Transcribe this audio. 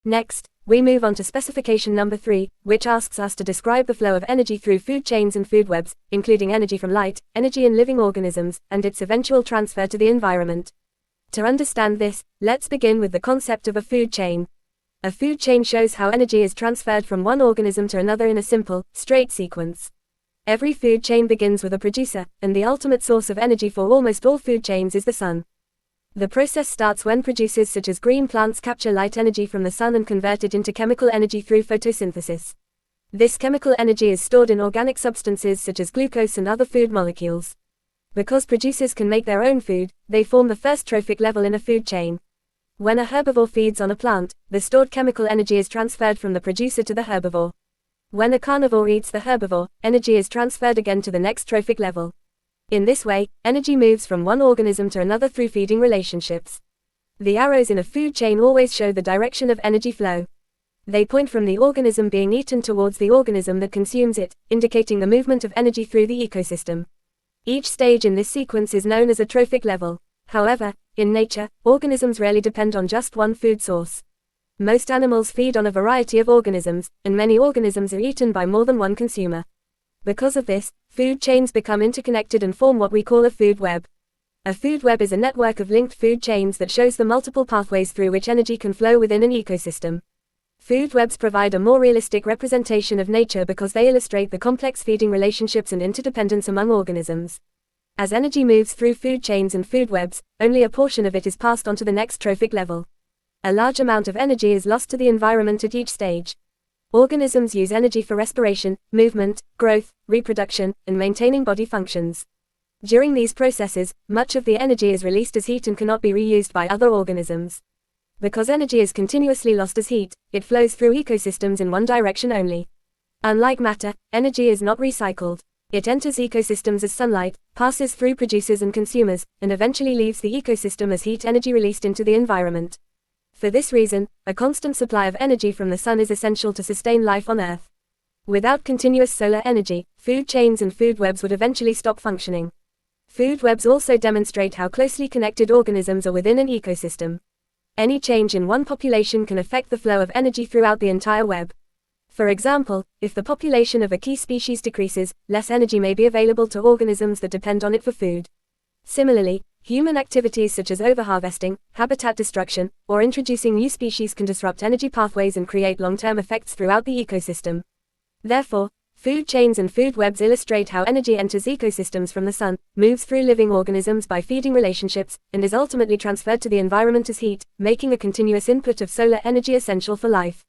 Next, we move on to specification number 3, which asks us to describe the flow of energy through food chains and food webs, including energy from light, energy in living organisms, and its eventual transfer to the environment. To understand this, let's begin with the concept of a food chain. A food chain shows how energy is transferred from one organism to another in a simple, straight sequence. Every food chain begins with a producer, and the ultimate source of energy for almost all food chains is the sun. The process starts when producers such as green plants capture light energy from the sun and convert it into chemical energy through photosynthesis. This chemical energy is stored in organic substances such as glucose and other food molecules. Because producers can make their own food, they form the first trophic level in a food chain. When a herbivore feeds on a plant, the stored chemical energy is transferred from the producer to the herbivore. When a carnivore eats the herbivore, energy is transferred again to the next trophic level. In this way, energy moves from one organism to another through feeding relationships. The arrows in a food chain always show the direction of energy flow. They point from the organism being eaten towards the organism that consumes it, indicating the movement of energy through the ecosystem. Each stage in this sequence is known as a trophic level. However, in nature, organisms rarely depend on just one food source. Most animals feed on a variety of organisms, and many organisms are eaten by more than one consumer. Because of this, food chains become interconnected and form what we call a food web. A food web is a network of linked food chains that shows the multiple pathways through which energy can flow within an ecosystem. Food webs provide a more realistic representation of nature because they illustrate the complex feeding relationships and interdependence among organisms. As energy moves through food chains and food webs, only a portion of it is passed on to the next trophic level. A large amount of energy is lost to the environment at each stage. Organisms use energy for respiration, movement, growth, reproduction, and maintaining body functions. During these processes, much of the energy is released as heat and cannot be reused by other organisms. Because energy is continuously lost as heat, it flows through ecosystems in one direction only. Unlike matter, energy is not recycled. It enters ecosystems as sunlight, passes through producers and consumers, and eventually leaves the ecosystem as heat energy released into the environment. For this reason, a constant supply of energy from the sun is essential to sustain life on Earth. Without continuous solar energy, food chains and food webs would eventually stop functioning. Food webs also demonstrate how closely connected organisms are within an ecosystem. Any change in one population can affect the flow of energy throughout the entire web. For example, if the population of a key species decreases, less energy may be available to organisms that depend on it for food. Similarly, human activities such as overharvesting, habitat destruction, or introducing new species can disrupt energy pathways and create long-term effects throughout the ecosystem. Therefore, food chains and food webs illustrate how energy enters ecosystems from the sun, moves through living organisms by feeding relationships, and is ultimately transferred to the environment as heat, making a continuous input of solar energy essential for life.